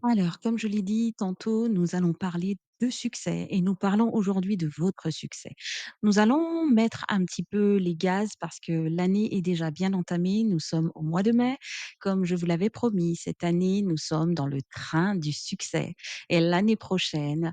Alors, comme je l'ai dit tantôt, nous allons parler de succès et nous parlons aujourd'hui de votre succès. Nous allons mettre un petit peu les gaz parce que l'année est déjà bien entamée. Nous sommes au mois de mai. Comme je vous l'avais promis, cette année, nous sommes dans le train du succès. Et l'année prochaine,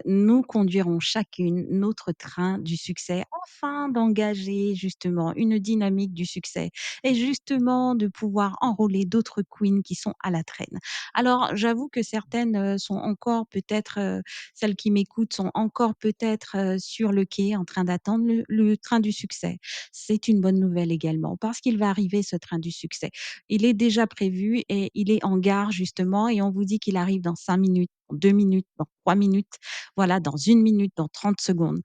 nous conduirons chacune notre train du succès afin d'engager justement une dynamique du succès et justement de pouvoir enrôler d'autres queens qui sont à la traîne. Alors, j'avoue que certaines, sont encore peut-être, celles qui m'écoutent sont encore peut-être, sur le quai en train d'attendre le train du succès. C'est une bonne nouvelle également parce qu'il va arriver ce train du succès. Il est déjà prévu et il est en gare justement et on vous dit qu'il arrive dans 5 minutes, dans 2 minutes, dans 3 minutes, voilà, dans 1 minute, dans 30 secondes.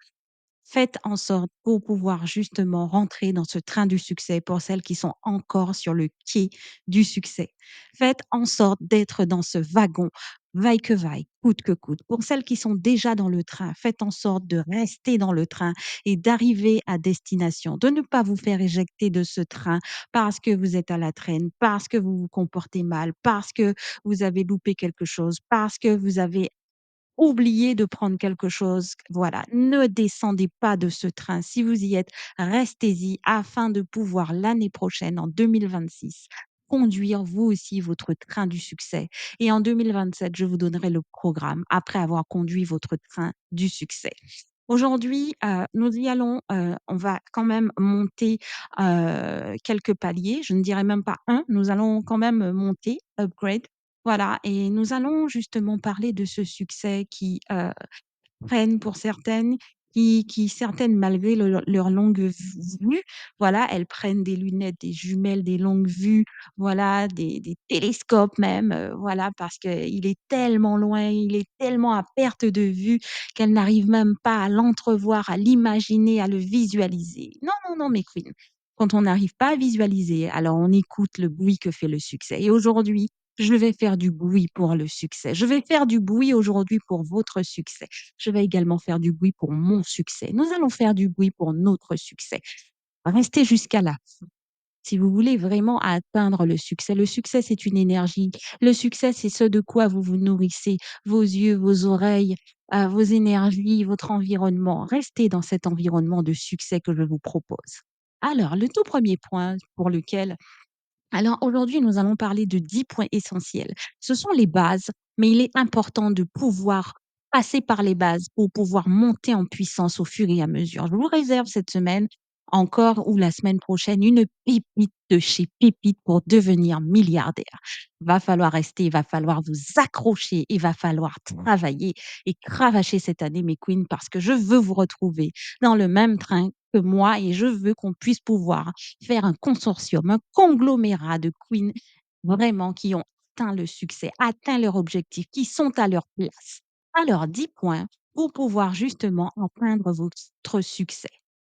Faites en sorte pour pouvoir justement rentrer dans ce train du succès pour celles qui sont encore sur le quai du succès. Faites en sorte d'être dans ce wagon, vaille que vaille, coûte que coûte. Pour celles qui sont déjà dans le train, faites en sorte de rester dans le train et d'arriver à destination, de ne pas vous faire éjecter de ce train parce que vous êtes à la traîne, parce que vous vous comportez mal, parce que vous avez loupé quelque chose, parce que vous avez oubliez de prendre quelque chose, voilà, ne descendez pas de ce train. Si vous y êtes, restez-y afin de pouvoir l'année prochaine, en 2026, conduire vous aussi votre train du succès. Et en 2027, je vous donnerai le programme après avoir conduit votre train du succès. Aujourd'hui, nous y allons, on va quand même monter, quelques paliers. Je ne dirais même pas un, nous allons quand même monter, upgrade, voilà et nous allons justement parler de ce succès qui, prennent pour certaines, qui certaines malgré leur longue vue, voilà, elles prennent des lunettes, des jumelles, des longues vues, voilà, des télescopes même, voilà, parce qu'il est tellement loin, il est tellement à perte de vue qu'elles n'arrivent même pas à l'entrevoir, à l'imaginer, à le visualiser. Non, non, non, mes queens. Quand on n'arrive pas à visualiser, alors on écoute le bruit que fait le succès et aujourd'hui, je vais faire du bruit pour le succès. Je vais faire du bruit aujourd'hui pour votre succès. Je vais également faire du bruit pour mon succès. Nous allons faire du bruit pour notre succès. Restez jusqu'à la fin. Si vous voulez vraiment atteindre le succès, c'est une énergie. Le succès, c'est ce de quoi vous vous nourrissez, vos yeux, vos oreilles, vos énergies, votre environnement. Restez dans cet environnement de succès que je vous propose. Alors, le tout premier point pour lequel alors aujourd'hui, nous allons parler de 10 points essentiels. Ce sont les bases, mais il est important de pouvoir passer par les bases pour pouvoir monter en puissance au fur et à mesure. Je vous réserve cette semaine encore ou la semaine prochaine une pépite de chez Pépite pour devenir milliardaire. Va falloir rester, il va falloir vous accrocher, il va falloir travailler et cravacher cette année, mes queens, parce que je veux vous retrouver dans le même train que moi et je veux qu'on puisse pouvoir faire un consortium, un conglomérat de queens vraiment qui ont atteint le succès, atteint leur objectif, qui sont à leur place. Alors, 10 points pour pouvoir justement atteindre votre succès.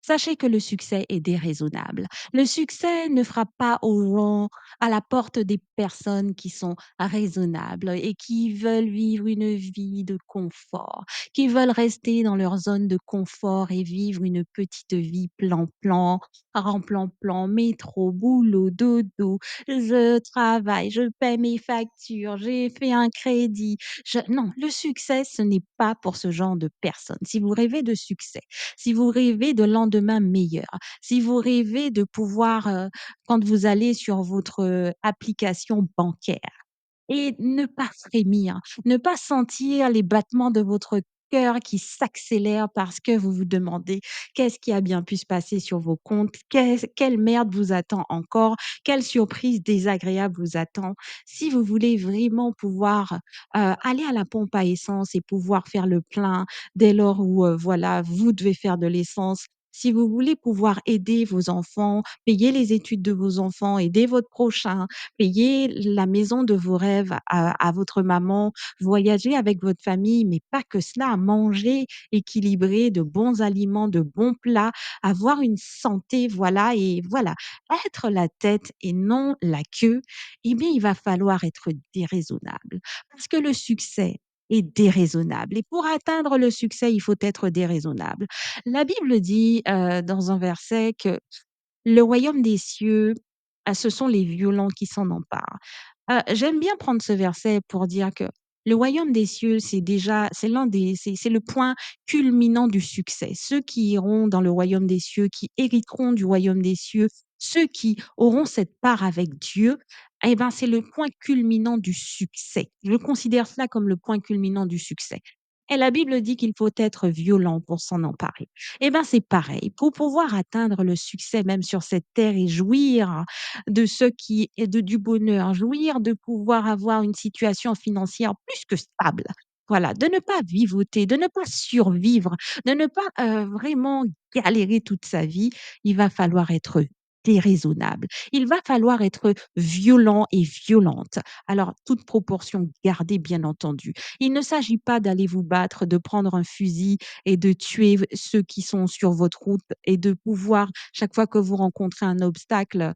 Sachez que le succès est déraisonnable. Le succès ne frappe pas aux gens à la porte des personnes qui sont raisonnables et qui veulent vivre une vie de confort, qui veulent rester dans leur zone de confort et vivre une petite vie plan-plan, remplan-plan, métro, boulot, dodo, je travaille, je paie mes factures, j'ai fait un crédit. Non, le succès, ce n'est pas pour ce genre de personnes. Si vous rêvez de succès, si vous rêvez de lendemain meilleur, si vous rêvez de pouvoir, quand vous allez sur votre, application bancaire, et ne pas frémir, ne pas sentir les battements de votre cœur qui s'accélèrent parce que vous vous demandez: «Qu'est-ce qui a bien pu se passer sur vos comptes? Quelle merde vous attend encore? Quelle surprise désagréable vous attend?» Si vous voulez vraiment pouvoir, aller à la pompe à essence et pouvoir faire le plein dès lors où, voilà, vous devez faire de l'essence. Si vous voulez pouvoir aider vos enfants, payer les études de vos enfants, aider votre prochain, payer la maison de vos rêves à votre maman, voyager avec votre famille, mais pas que cela, manger équilibré, de bons aliments, de bons plats, avoir une santé, voilà et voilà, être la tête et non la queue, eh bien, il va falloir être déraisonnable parce que le succès est déraisonnable et pour atteindre le succès, il faut être déraisonnable. La Bible dit, dans un verset que le royaume des cieux, ce sont les violents qui s'en emparent. J'aime bien prendre ce verset pour dire que le royaume des cieux, c'est l'un des c'est le point culminant du succès. Ceux qui iront dans le royaume des cieux, qui hériteront du royaume des cieux, ceux qui auront cette part avec Dieu, eh ben, c'est le point culminant du succès. Je considère cela comme le point culminant du succès. Et la Bible dit qu'il faut être violent pour s'en emparer. Eh ben, c'est pareil. Pour pouvoir atteindre le succès même sur cette terre et jouir de ce qui est du bonheur, jouir de pouvoir avoir une situation financière plus que stable. Voilà, de ne pas vivoter, de ne pas survivre, de ne pas, vraiment galérer toute sa vie, il va falloir être déraisonnable. Il va falloir être violent et violente. Alors, toute proportion gardée, bien entendu. Il ne s'agit pas d'aller vous battre, de prendre un fusil et de tuer ceux qui sont sur votre route et de pouvoir, chaque fois que vous rencontrez un obstacle,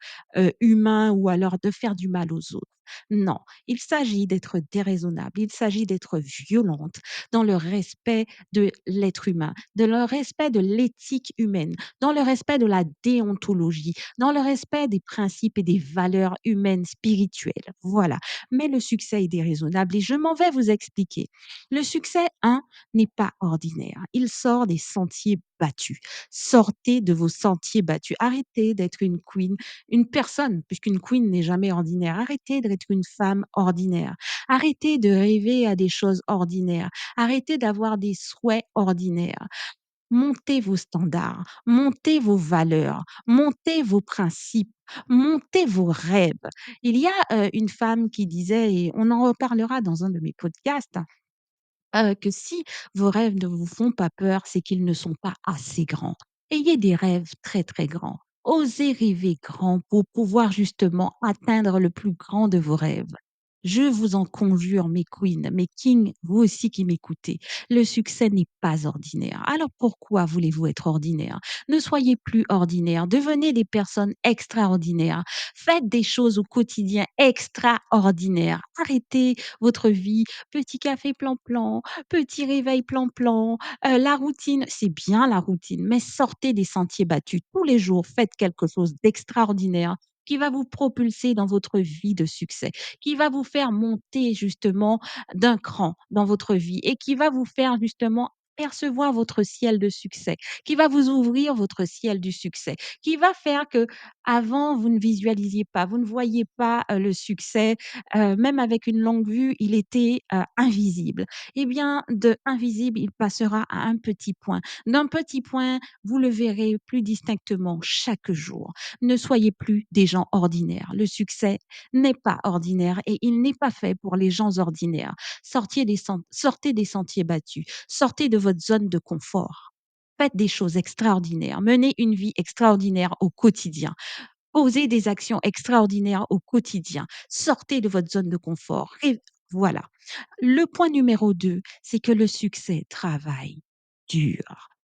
humain ou alors de faire du mal aux autres. Non, il s'agit d'être déraisonnable, il s'agit d'être violente dans le respect de l'être humain, dans le respect de l'éthique humaine, dans le respect de la déontologie, dans le respect des principes et des valeurs humaines spirituelles. Voilà. Mais le succès est déraisonnable et je m'en vais vous expliquer. Le succès, un, n'est pas ordinaire. Il sort des sentiers battus. Sortez de vos sentiers battus. Arrêtez d'être une queen, une personne, puisqu'une queen n'est jamais ordinaire. Arrêtez d'être une femme ordinaire. Arrêtez de rêver à des choses ordinaires. Arrêtez d'avoir des souhaits ordinaires. Montez vos standards, montez vos valeurs, montez vos principes, montez vos rêves. Il y a une femme qui disait, et on en reparlera dans un de mes podcasts, que si vos rêves ne vous font pas peur, c'est qu'ils ne sont pas assez grands. Ayez des rêves très, très grands. Osez rêver grand pour pouvoir justement atteindre le plus grand de vos rêves. Je vous en conjure, mes queens, mes kings, vous aussi qui m'écoutez, le succès n'est pas ordinaire. Alors pourquoi voulez-vous être ordinaire? Ne soyez plus ordinaire, devenez des personnes extraordinaires. Faites des choses au quotidien extraordinaires. Arrêtez votre vie, petit café plan-plan, petit réveil plan-plan, la routine, c'est bien la routine, mais sortez des sentiers battus. Tous les jours, faites quelque chose d'extraordinaire qui va vous propulser dans votre vie de succès, qui va vous faire monter justement d'un cran dans votre vie et qui va vous faire justement percevoir votre ciel de succès, qui va vous ouvrir votre ciel du succès, qui va faire que avant vous ne visualisiez pas, vous ne voyiez pas le succès, même avec une longue vue, il était invisible. Eh bien, de invisible, il passera à un petit point. D'un petit point, vous le verrez plus distinctement chaque jour. Ne soyez plus des gens ordinaires. Le succès n'est pas ordinaire et il n'est pas fait pour les gens ordinaires. Sortez des sentiers battus. Sortez de votre zone de confort. Faites des choses extraordinaires. Menez une vie extraordinaire au quotidien. Posez des actions extraordinaires au quotidien. Sortez de votre zone de confort. Et voilà. Le point numéro 2, c'est que le succès travaille dur.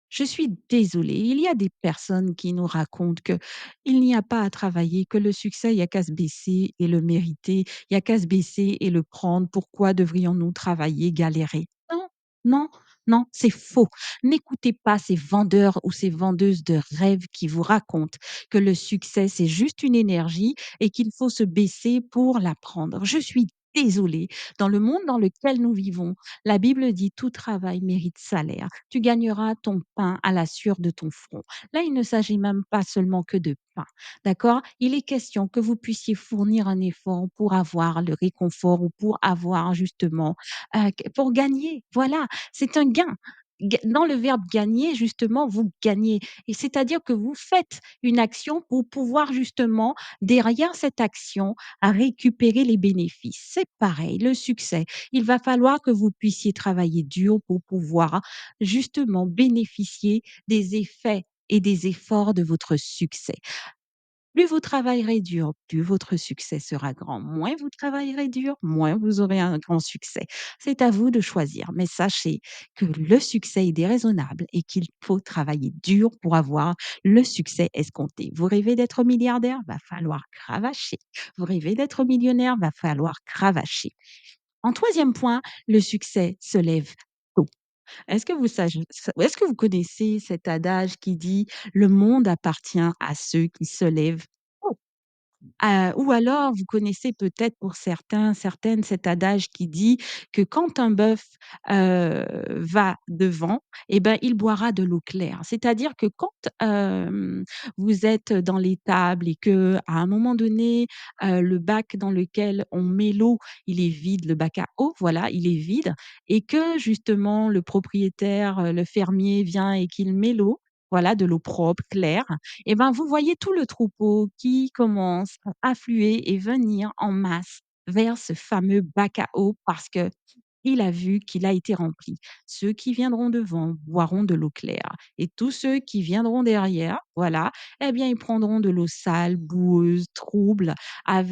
Je suis désolée, il y a des personnes qui nous racontent que il n'y a pas à travailler, que le succès, il y a qu'à se baisser et le mériter, il y a qu'à se baisser et le prendre. Pourquoi devrions-nous travailler, galérer? Non, non, non, c'est faux. N'écoutez pas ces vendeurs ou ces vendeuses de rêves qui vous racontent que le succès, c'est juste une énergie et qu'il faut se baisser pour la prendre. Je suis désolée. Dans le monde dans lequel nous vivons, la Bible dit tout travail mérite salaire. Tu gagneras ton pain à la sueur de ton front. Là, il ne s'agit même pas seulement que de pain. D'accord? Il est question que vous puissiez fournir un effort pour avoir le réconfort ou pour avoir justement, pour gagner. Voilà, c'est un gain. Dans le verbe gagner, justement, vous gagnez. Et c'est-à-dire que vous faites une action pour pouvoir justement, derrière cette action, à récupérer les bénéfices. C'est pareil, le succès. Il va falloir que vous puissiez travailler dur pour pouvoir justement bénéficier des effets et des efforts de votre succès. Plus vous travaillerez dur, plus votre succès sera grand. Moins vous travaillerez dur, moins vous aurez un grand succès. C'est à vous de choisir. Mais sachez que le succès est déraisonnable et qu'il faut travailler dur pour avoir le succès escompté. Vous rêvez d'être milliardaire? Va falloir cravacher. Vous rêvez d'être millionnaire? Va falloir cravacher. En troisième point, le succès se lève tôt. Est-ce que vous connaissez cet adage qui dit: «Le monde appartient à ceux qui se lèvent tôt»? Ou alors vous connaissez peut-être pour certains, certaines cet adage qui dit que quand un bœuf, va devant et ben, il boira de l'eau claire. C'est-à-dire que quand, vous êtes dans l'étable et qu'à un moment donné, le bac dans lequel on met l'eau, il est vide, le bac à eau, voilà, il est vide et que justement le propriétaire, le fermier vient et qu'il met l'eau, voilà, de l'eau propre, claire et ben, vous voyez tout le troupeau qui commence à affluer et venir en masse vers ce fameux bac à eau parce que il a vu qu'il a été rempli. Ceux qui viendront devant boiront de l'eau claire et tous ceux qui viendront derrière, voilà, eh bien, ils prendront de l'eau sale, boueuse, trouble,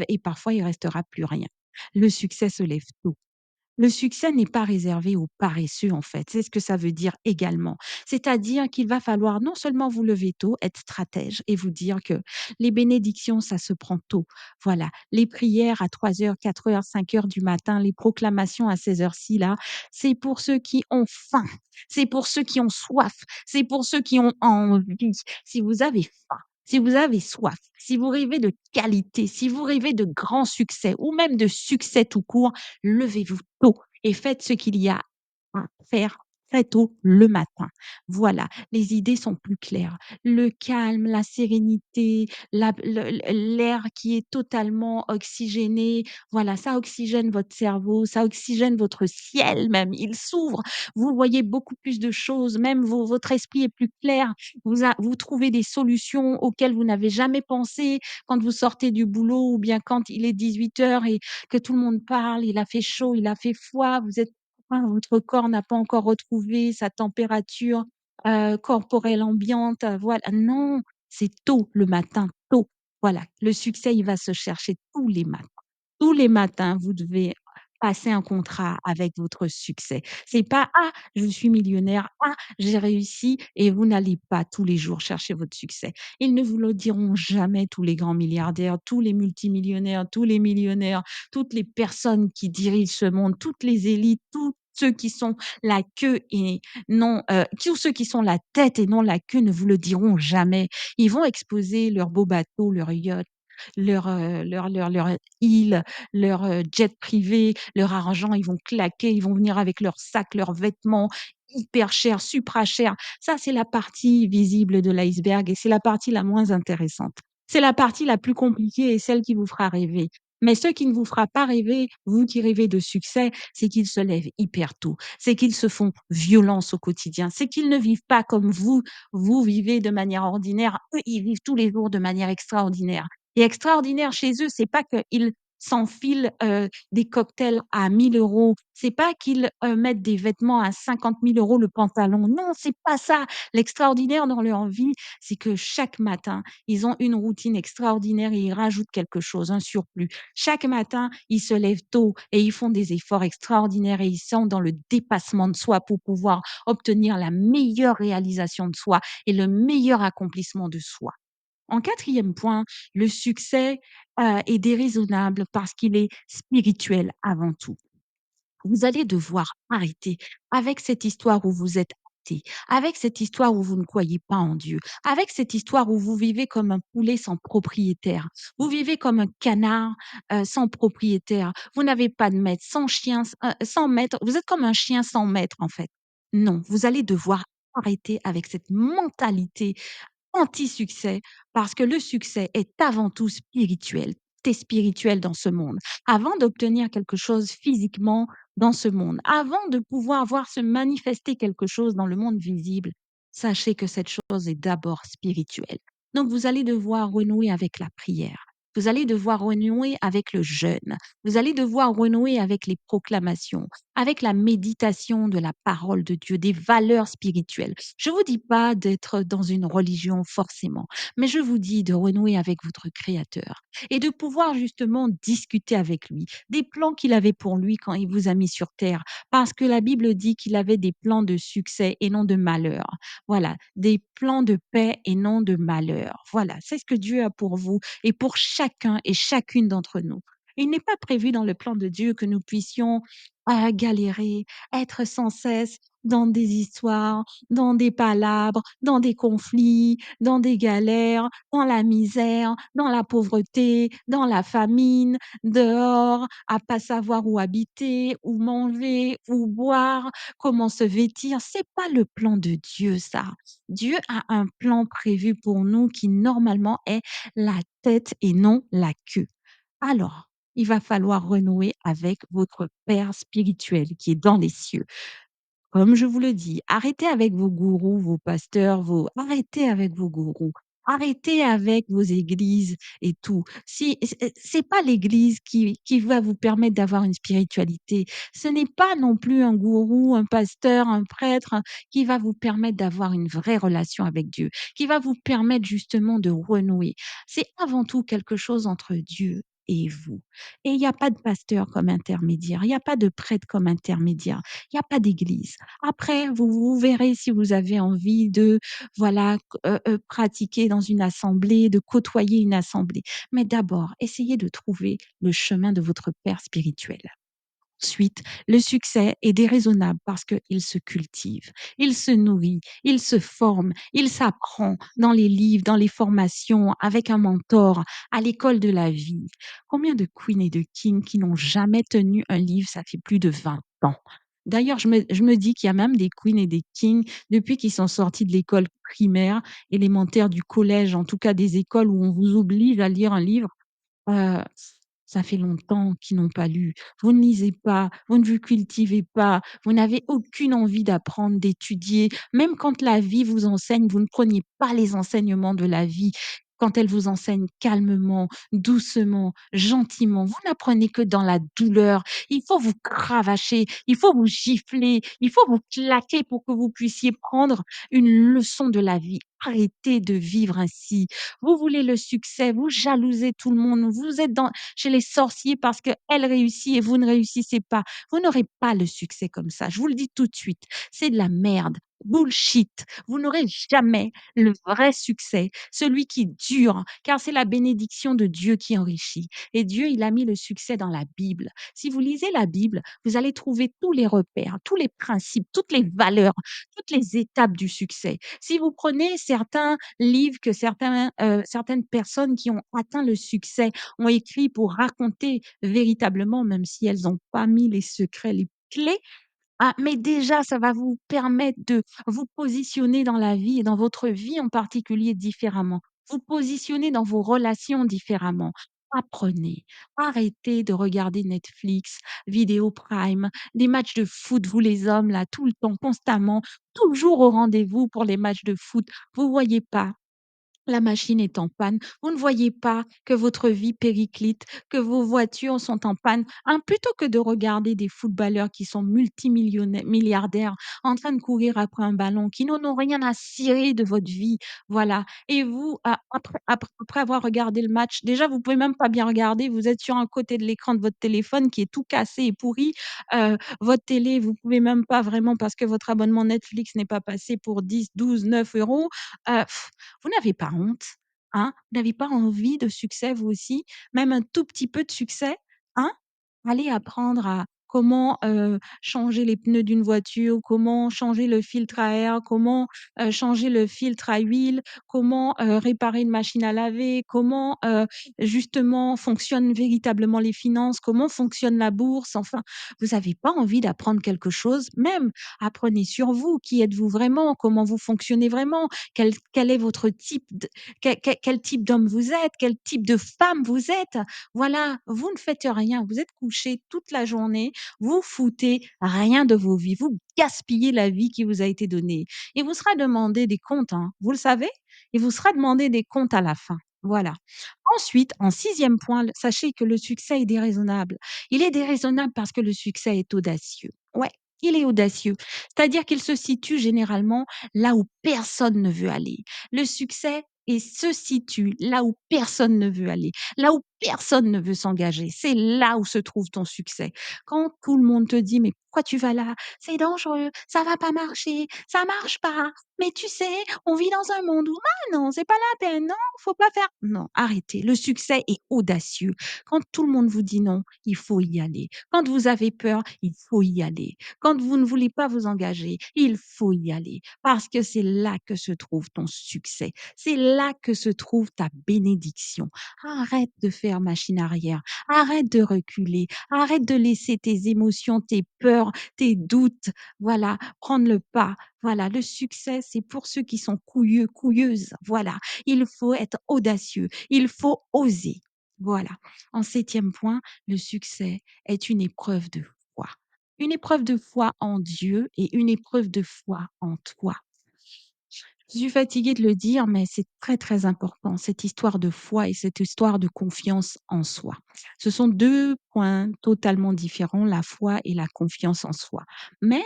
et parfois il restera plus rien. Le succès se lève tôt. Le succès n'est pas réservé aux paresseux, en fait. C'est ce que ça veut dire également. C'est-à-dire qu'il va falloir non seulement vous lever tôt, être stratège et vous dire que les bénédictions, ça se prend tôt. Voilà. Les prières à 3 heures, 4 heures, 5 heures du matin, les proclamations à ces heures-ci, là, c'est pour ceux qui ont faim. C'est pour ceux qui ont soif. C'est pour ceux qui ont envie. Si vous avez faim, si vous avez soif, si vous rêvez de qualité, si vous rêvez de grands succès ou même de succès tout court, levez-vous tôt et faites ce qu'il y a à faire très tôt le matin. Voilà, les idées sont plus claires. Le calme, la sérénité, l'air qui est totalement oxygéné, voilà, ça oxygène votre cerveau, ça oxygène votre ciel même, il s'ouvre. Vous voyez beaucoup plus de choses, même votre esprit est plus clair. Vous trouvez des solutions auxquelles vous n'avez jamais pensé quand vous sortez du boulot ou bien quand il est 18 heures et que tout le monde parle, il a fait chaud, il a fait froid, vous êtes votre corps n'a pas encore retrouvé sa température, corporelle ambiante, voilà. Non, c'est tôt le matin, tôt. Voilà, le succès, il va se chercher tous les matins. Tous les matins, vous devez passer un contrat avec votre succès. C'est pas: «Ah, je suis millionnaire. Ah, j'ai réussi» et vous n'allez pas tous les jours chercher votre succès. Ils ne vous le diront jamais, tous les grands milliardaires, tous les multimillionnaires, tous les millionnaires, toutes les personnes qui dirigent ce monde, toutes les élites, tous ceux qui sont la queue et non, tous ceux qui sont la tête et non la queue ne vous le diront jamais. Ils vont exposer leurs beaux bateaux, leurs yachts, leur île, leur, jet privé, leur argent, ils vont claquer, ils vont venir avec leurs sacs, leurs vêtements hyper chers, supra chers. Ça, c'est la partie visible de l'iceberg et c'est la partie la moins intéressante. C'est la partie la plus compliquée et celle qui vous fera rêver. Mais ce qui ne vous fera pas rêver, vous qui rêvez de succès, c'est qu'ils se lèvent hyper tôt, c'est qu'ils se font violence au quotidien, c'est qu'ils ne vivent pas comme vous vivez de manière ordinaire. Eux, ils vivent tous les jours de manière extraordinaire. Et extraordinaire chez eux, c'est pas qu'ils s'enfilent, des cocktails à 1 000 €. C'est pas qu'ils, mettent des vêtements à 50 000 € le pantalon. Non, c'est pas ça. L'extraordinaire dans leur vie, c'est que chaque matin, ils ont une routine extraordinaire et ils rajoutent quelque chose, un surplus. Chaque matin, ils se lèvent tôt et ils font des efforts extraordinaires et ils sont dans le dépassement de soi pour pouvoir obtenir la meilleure réalisation de soi et le meilleur accomplissement de soi. En quatrième point, le succès, est déraisonnable parce qu'il est spirituel avant tout. Vous allez devoir arrêter avec cette histoire où vous êtes athée, avec cette histoire où vous ne croyez pas en Dieu, avec cette histoire où vous vivez comme un poulet sans propriétaire. Vous vivez comme un canard, sans propriétaire. Vous n'avez pas de maître, sans maître. Vous êtes comme un chien sans maître, en fait. Non, vous allez devoir arrêter avec cette mentalité anti-succès parce que le succès est avant tout spirituel. Tu es spirituel dans ce monde. Avant d'obtenir quelque chose physiquement dans ce monde, avant de pouvoir voir se manifester quelque chose dans le monde visible, sachez que cette chose est d'abord spirituelle. Donc vous allez devoir renouer avec la prière. Vous allez devoir renouer avec le jeûne. Vous allez devoir renouer avec les proclamations, avec la méditation de la parole de Dieu, des valeurs spirituelles. Je vous dis pas d'être dans une religion forcément, mais je vous dis de renouer avec votre Créateur et de pouvoir justement discuter avec lui des plans qu'il avait pour lui quand il vous a mis sur terre. Parce que la Bible dit qu'il avait des plans de succès et non de malheur. Voilà, des plans de paix et non de malheur. Voilà, c'est ce que Dieu a pour vous et pour chacun et chacune d'entre nous. Il n'est pas prévu dans le plan de Dieu que nous puissions galérer, être sans cesse dans des histoires, dans des palabres, dans des conflits, dans des galères, dans la misère, dans la pauvreté, dans la famine, dehors, à pas savoir où habiter, où manger, où boire, comment se vêtir. C'est pas le plan de Dieu, ça. Dieu a un plan prévu pour nous qui normalement est la tête et non la queue. Alors, il va falloir renouer avec votre Père spirituel qui est dans les cieux. Comme je vous le dis, arrêtez avec vos gourous, vos pasteurs, vos arrêtez avec vos gourous. Arrêtez avec vos églises et tout. Si c'est pas l'église qui va vous permettre d'avoir une spiritualité. Ce n'est pas non plus un gourou, un pasteur, un prêtre qui va vous permettre d'avoir une vraie relation avec Dieu, qui va vous permettre justement de renouer. C'est avant tout quelque chose entre Dieu et vous. Et il n'y a pas de pasteur comme intermédiaire, il n'y a pas de prêtre comme intermédiaire, il n'y a pas d'église. Après, vous verrez si vous avez envie de, voilà, pratiquer dans une assemblée, de côtoyer une assemblée. Mais d'abord, essayez de trouver le chemin de votre père spirituel. Ensuite, le succès est déraisonnable parce qu'il se cultive, il se nourrit, il se forme, il s'apprend dans les livres, dans les formations, avec un mentor, à l'école de la vie. Combien de queens et de kings qui n'ont jamais tenu un livre, ça fait plus de 20 ans. D'ailleurs, je me dis qu'il y a même des queens et des kings depuis qu'ils sont sortis de l'école primaire, élémentaire, du collège, en tout cas des écoles où on vous oblige à lire un livre. Heu, Ça fait longtemps qu'ils n'ont pas lu. Vous ne lisez pas, vous ne vous cultivez pas, vous n'avez aucune envie d'apprendre, d'étudier. Même quand la vie vous enseigne, vous ne prenez pas les enseignements de la vie. Quand elle vous enseigne calmement, doucement, gentiment, vous n'apprenez que dans la douleur. Il faut vous cravacher, il faut vous gifler, il faut vous claquer pour que vous puissiez prendre une leçon de la vie. Arrêtez de vivre ainsi. Vous voulez le succès, vous jalousez tout le monde, vous êtes dans chez les sorciers parce qu'elle réussit et vous ne réussissez pas. Vous n'aurez pas le succès comme ça, je vous le dis tout de suite. C'est de la merde, bullshit. Vous n'aurez jamais le vrai succès, celui qui dure, car c'est la bénédiction de Dieu qui enrichit. Et Dieu, il a mis le succès dans la Bible. Si vous lisez la Bible, vous allez trouver tous les repères, tous les principes, toutes les valeurs, toutes les étapes du succès. Si vous prenez certains livres que certaines personnes qui ont atteint le succès ont écrit pour raconter véritablement, même si elles n'ont pas mis les secrets, les clés. Ah, mais déjà, ça va vous permettre de vous positionner dans la vie et dans votre vie en particulier différemment. Vous positionner dans vos relations différemment. Apprenez, arrêtez de regarder Netflix, Vidéo Prime, des matchs de foot, vous les hommes là, tout le temps, constamment, toujours au rendez-vous pour les matchs de foot. Vous voyez pas la machine est en panne. Vous ne voyez pas que votre vie périclite, que vos voitures sont en panne, hein, plutôt que de regarder des footballeurs qui sont multimillionnaires, milliardaires, en train de courir après un ballon, qui n'en ont rien à cirer de votre vie. Voilà. Et vous, après avoir regardé le match, déjà, vous pouvez même pas bien regarder. Vous êtes sur un côté de l'écran de votre téléphone qui est tout cassé et pourri. Votre télé, vous pouvez même pas vraiment parce que votre abonnement Netflix n'est pas passé pour 10, 12, 9 €. Euh, Vous n'avez pas honte, hein? Vous n'avez pas envie de succès vous aussi? Même un tout petit peu de succès, hein? Allez apprendre à comment, changer les pneus d'une voiture, comment changer le filtre à air, comment, changer le filtre à huile, comment, réparer une machine à laver, comment, justement fonctionnent véritablement les finances, comment fonctionne la bourse. Enfin, vous n'avez pas envie d'apprendre quelque chose? Même apprenez sur vous. Qui êtes-vous vraiment? Comment vous fonctionnez vraiment? Quel est votre type de quel type d'homme vous êtes? Quel type de femme vous êtes? Voilà, vous ne faites rien, vous êtes couchés toute la journée, vous foutez rien de vos vies, vous gaspillez la vie qui vous a été donnée. Il vous sera demandé des comptes, hein, vous le savez? Il vous sera demandé des comptes à la fin. Voilà. Ensuite, en sixième point, sachez que le succès est déraisonnable. Il est déraisonnable parce que le succès est audacieux. Ouais, il est audacieux. C'est-à-dire qu'il se situe généralement là où personne ne veut aller. Le succès se situe là où personne ne veut aller, là où personne ne veut s'engager. C'est là où se trouve ton succès. Quand tout le monde te dit: «Mais pourquoi tu vas là? C'est dangereux, ça va pas marcher, ça marche pas. Mais tu sais, on vit dans un monde où ah non, c'est pas la peine, non, faut pas faire». Non, arrêtez. Le succès est audacieux. Quand tout le monde vous dit non, il faut y aller. Quand vous avez peur, il faut y aller. Quand vous ne voulez pas vous engager, il faut y aller parce que c'est là que se trouve ton succès. C'est là que se trouve ta bénédiction. Arrête de faire machine arrière. Arrête de reculer. Arrête de laisser tes émotions, tes peurs, tes doutes, voilà, prendre le pas. Voilà, le succès, c'est pour ceux qui sont couilleux, couilleuses. Voilà, il faut être audacieux. Il faut oser. Voilà. En septième point, le succès est une épreuve de foi. Une épreuve de foi en Dieu et une épreuve de foi en toi. Je suis fatiguée de le dire, mais c'est très, très important, cette histoire de foi et cette histoire de confiance en soi. Ce sont 2 points totalement différents, la foi et la confiance en soi. Mais,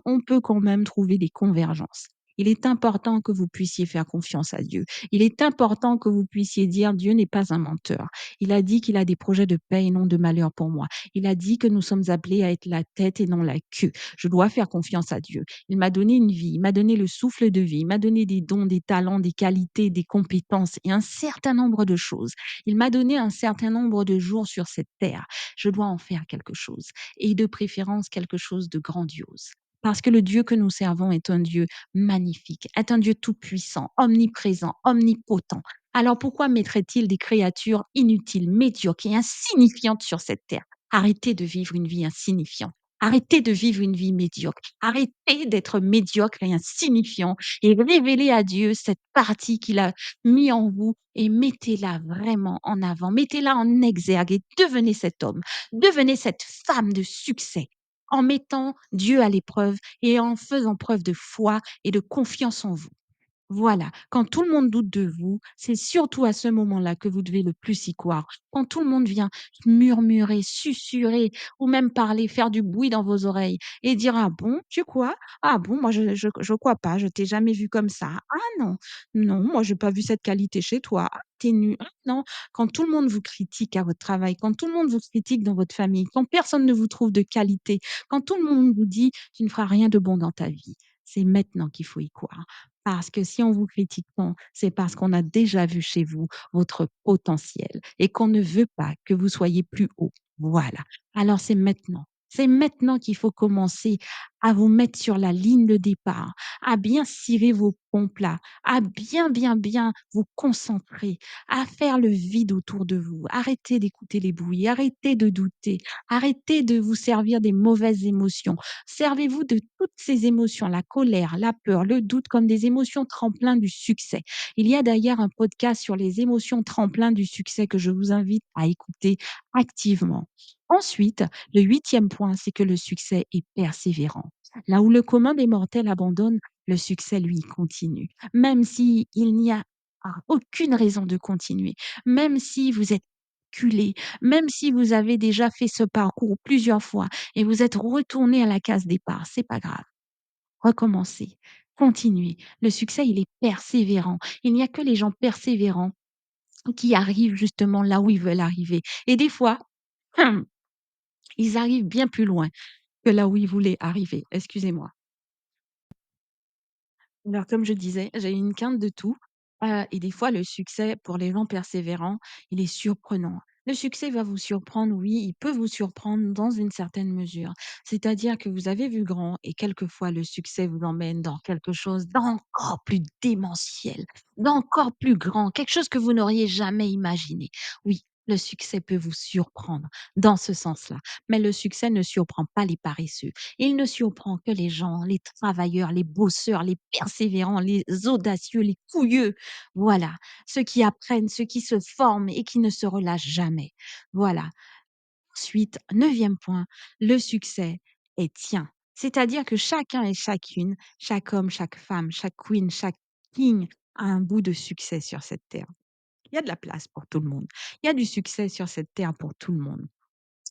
on peut quand même trouver des convergences. Il est important que vous puissiez faire confiance à Dieu. Il est important que vous puissiez dire: «Dieu n'est pas un menteur. Il a dit qu'il a des projets de paix et non de malheur pour moi. Il a dit que nous sommes appelés à être la tête et non la queue. Je dois faire confiance à Dieu. Il m'a donné une vie, il m'a donné le souffle de vie, il m'a donné des dons, des talents, des qualités, des compétences et un certain nombre de choses. Il m'a donné un certain nombre de jours sur cette terre. Je dois en faire quelque chose et de préférence quelque chose de grandiose. Parce que le Dieu que nous servons est un Dieu magnifique, est un Dieu tout-puissant, omniprésent, omnipotent. Alors pourquoi mettrait-il des créatures inutiles, médiocres et insignifiantes sur cette terre? Arrêtez de vivre une vie insignifiante. Arrêtez de vivre une vie médiocre. Arrêtez d'être médiocre et insignifiant et révélez à Dieu cette partie qu'il a mis en vous et mettez-la vraiment en avant. Mettez-la en exergue et devenez cet homme, devenez cette femme de succès en mettant Dieu à l'épreuve et en faisant preuve de foi et de confiance en vous. Voilà, quand tout le monde doute de vous, c'est surtout à ce moment-là que vous devez le plus y croire. Quand tout le monde vient murmurer, susurrer ou même parler, faire du bruit dans vos oreilles et dire: «Ah bon, tu crois? Ah bon, moi je crois pas, je t'ai jamais vu comme ça. Ah non, non, moi j'ai pas vu cette qualité chez toi. Ah, tu nul. Ah non». Quand tout le monde vous critique à votre travail, quand tout le monde vous critique dans votre famille, quand personne ne vous trouve de qualité, quand tout le monde vous dit: «Tu ne feras rien de bon dans ta vie», c'est maintenant qu'il faut y croire. Parce que si on vous critique tant, c'est parce qu'on a déjà vu chez vous votre potentiel et qu'on ne veut pas que vous soyez plus haut. Voilà. Alors c'est maintenant. C'est maintenant qu'il faut commencer à vous mettre sur la ligne de départ, à bien cirer vos pompes là, à bien, bien, bien vous concentrer, à faire le vide autour de vous. Arrêtez d'écouter les bruits, arrêtez de douter, arrêtez de vous servir des mauvaises émotions. Servez-vous de toutes ces émotions, la colère, la peur, le doute comme des émotions tremplins du succès. Il y a d'ailleurs un podcast sur les émotions tremplins du succès que je vous invite à écouter activement. Ensuite, le huitième point, c'est que le succès est persévérant. Là où le commun des mortels abandonne, le succès, lui, continue. Même s'il n'y a aucune raison de continuer, même si vous êtes culé, même si vous avez déjà fait ce parcours plusieurs fois, et vous êtes retourné à la case départ, c'est pas grave. Recommencez, continuez. Le succès, il est persévérant. Il n'y a que les gens persévérants qui arrivent justement là où ils veulent arriver. Et des fois, ils arrivent bien plus loin que là où ils voulaient arriver. Excusez-moi. Alors, comme je disais, j'ai une quinte de tout, et des fois, le succès pour les gens persévérants, il est surprenant. Le succès va vous surprendre, oui, il peut vous surprendre dans une certaine mesure. C'est-à-dire que vous avez vu grand et quelquefois le succès vous emmène dans quelque chose d'encore plus démentiel, d'encore plus grand, quelque chose que vous n'auriez jamais imaginé. Oui, le succès peut vous surprendre dans ce sens-là, mais le succès ne surprend pas les paresseux. Il ne surprend que les gens, les travailleurs, les bosseurs, les persévérants, les audacieux, les couilleux. Voilà, ceux qui apprennent, ceux qui se forment et qui ne se relâchent jamais. Voilà. Ensuite, neuvième point, le succès est tien. C'est-à-dire que chacun et chacune, chaque homme, chaque femme, chaque queen, chaque king a un bout de succès sur cette terre. Il y a de la place pour tout le monde. Il y a du succès sur cette terre pour tout le monde.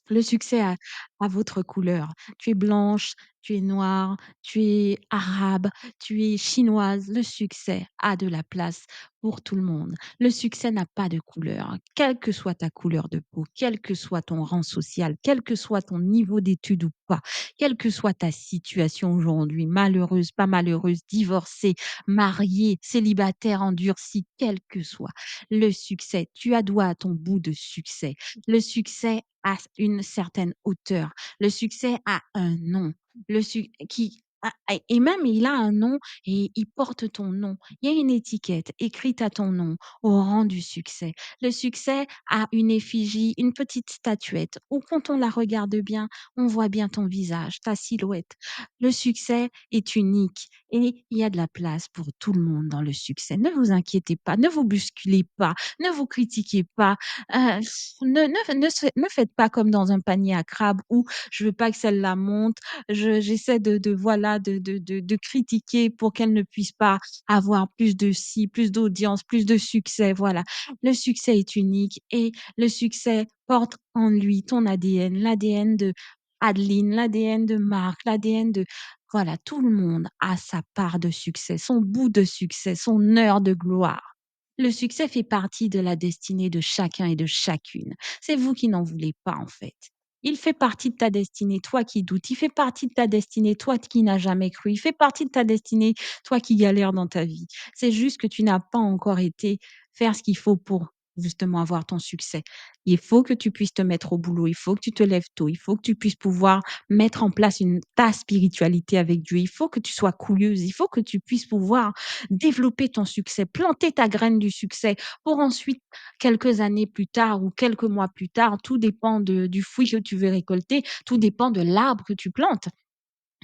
Le succès a votre couleur. Tu es blanche, tu es noire, tu es arabe, tu es chinoise, le succès a de la place pour tout le monde. Le succès n'a pas de couleur, quelle que soit ta couleur de peau, quel que soit ton rang social, quel que soit ton niveau d'études ou pas, quelle que soit ta situation aujourd'hui, malheureuse, pas malheureuse, divorcée, mariée, célibataire, endurcie, quel que soit le succès, tu as droit à ton bout de succès. Le succès a une certaine hauteur. Le succès a un nom. Le suc qui a et même il a un nom et il porte ton nom. Il y a une étiquette écrite à ton nom au rang du succès. Le succès a une effigie, une petite statuette où quand on la regarde bien, on voit bien ton visage, ta silhouette. Le succès est unique et il y a de la place pour tout le monde dans le succès. Ne vous inquiétez pas, ne vous bousculez pas, ne vous critiquez pas, ne faites pas comme dans un panier à crabes où je veux pas que celle-là monte, j'essaie de voilà, de critiquer pour qu'elle ne puisse pas avoir plus de ci, plus d'audience, plus de succès, voilà. Le succès est unique et le succès porte en lui ton ADN, l'ADN de Adeline, l'ADN de Marc, l'ADN de voilà, tout le monde a sa part de succès, son bout de succès, son heure de gloire. Le succès fait partie de la destinée de chacun et de chacune. C'est vous qui n'en voulez pas, en fait. Il fait partie de ta destinée, toi qui doutes. Il fait partie de ta destinée, toi qui n'as jamais cru. Il fait partie de ta destinée, toi qui galères dans ta vie. C'est juste que tu n'as pas encore été faire ce qu'il faut pour justement avoir ton succès. Il faut que tu puisses te mettre au boulot, il faut que tu te lèves tôt, il faut que tu puisses pouvoir mettre en place ta spiritualité avec Dieu. Il faut que tu sois couilleuse, il faut que tu puisses pouvoir développer ton succès, planter ta graine du succès pour ensuite, quelques années plus tard ou quelques mois plus tard, tout dépend du fruit que tu veux récolter, tout dépend de l'arbre que tu plantes.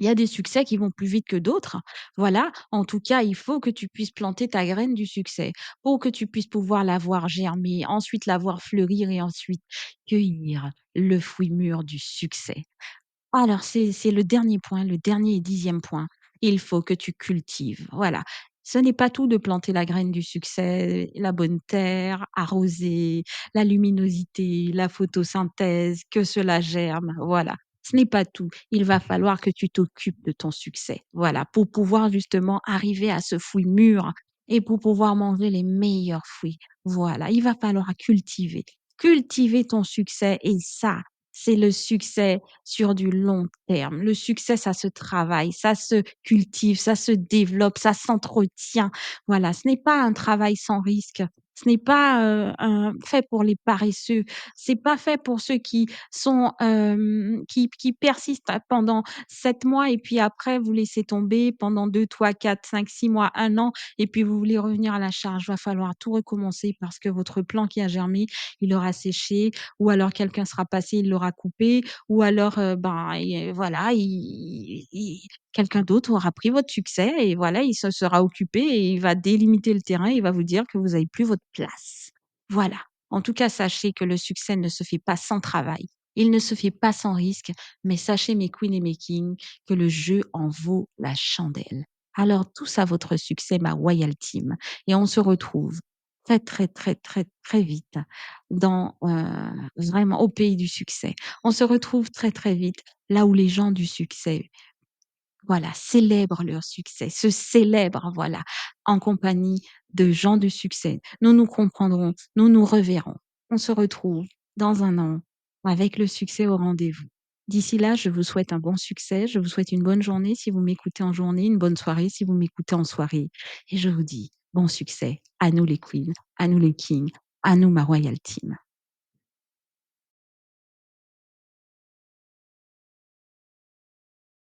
Il y a des succès qui vont plus vite que d'autres. Voilà, en tout cas, il faut que tu puisses planter ta graine du succès pour que tu puisses pouvoir la voir germer, ensuite la voir fleurir et ensuite cueillir le fruit mûr du succès. Alors c'est le dernier point, le dernier et 10e point. Il faut que tu cultives, voilà. Ce n'est pas tout de planter la graine du succès, la bonne terre, arroser, la luminosité, la photosynthèse, que cela germe, voilà. Ce n'est pas tout. Il va falloir que tu t'occupes de ton succès, voilà, pour pouvoir justement arriver à ce fruit mûr et pour pouvoir manger les meilleurs fruits. Voilà, il va falloir cultiver ton succès et ça, c'est le succès sur du long terme. Le succès, ça se travaille, ça se cultive, ça se développe, ça s'entretient. Voilà, ce n'est pas un travail sans risque. Ce n'est pas, un fait pour les paresseux. C'est pas fait pour ceux qui sont, qui persistent pendant 7 mois et puis après vous laissez tomber pendant 2, 3, 4, 5, 6 mois, 1 an et puis vous voulez revenir à la charge. Va falloir tout recommencer parce que votre plan qui a germé, il aura séché ou alors quelqu'un sera passé, il l'aura coupé, ou alors, ben et voilà, quelqu'un d'autre aura pris votre succès et voilà, il se sera occupé et il va délimiter le terrain, il va vous dire que vous avez plus votre place. Voilà. En tout cas, sachez que le succès ne se fait pas sans travail. Il ne se fait pas sans risque, mais sachez mes queens et mes kings que le jeu en vaut la chandelle. Alors tous à votre succès, ma royal team et on se retrouve très, très, très, très, très vite dans, vraiment au pays du succès. On se retrouve très, très vite là où les gens du succès, voilà, célèbrent leur succès, se célèbrent, voilà, en compagnie de gens de succès. Nous nous comprendrons, nous nous reverrons. On se retrouve dans 1 an avec le succès au rendez-vous. D'ici là, je vous souhaite un bon succès, je vous souhaite une bonne journée si vous m'écoutez en journée, une bonne soirée si vous m'écoutez en soirée et je vous dis bon succès à nous les queens, à nous les kings, à nous ma royal team.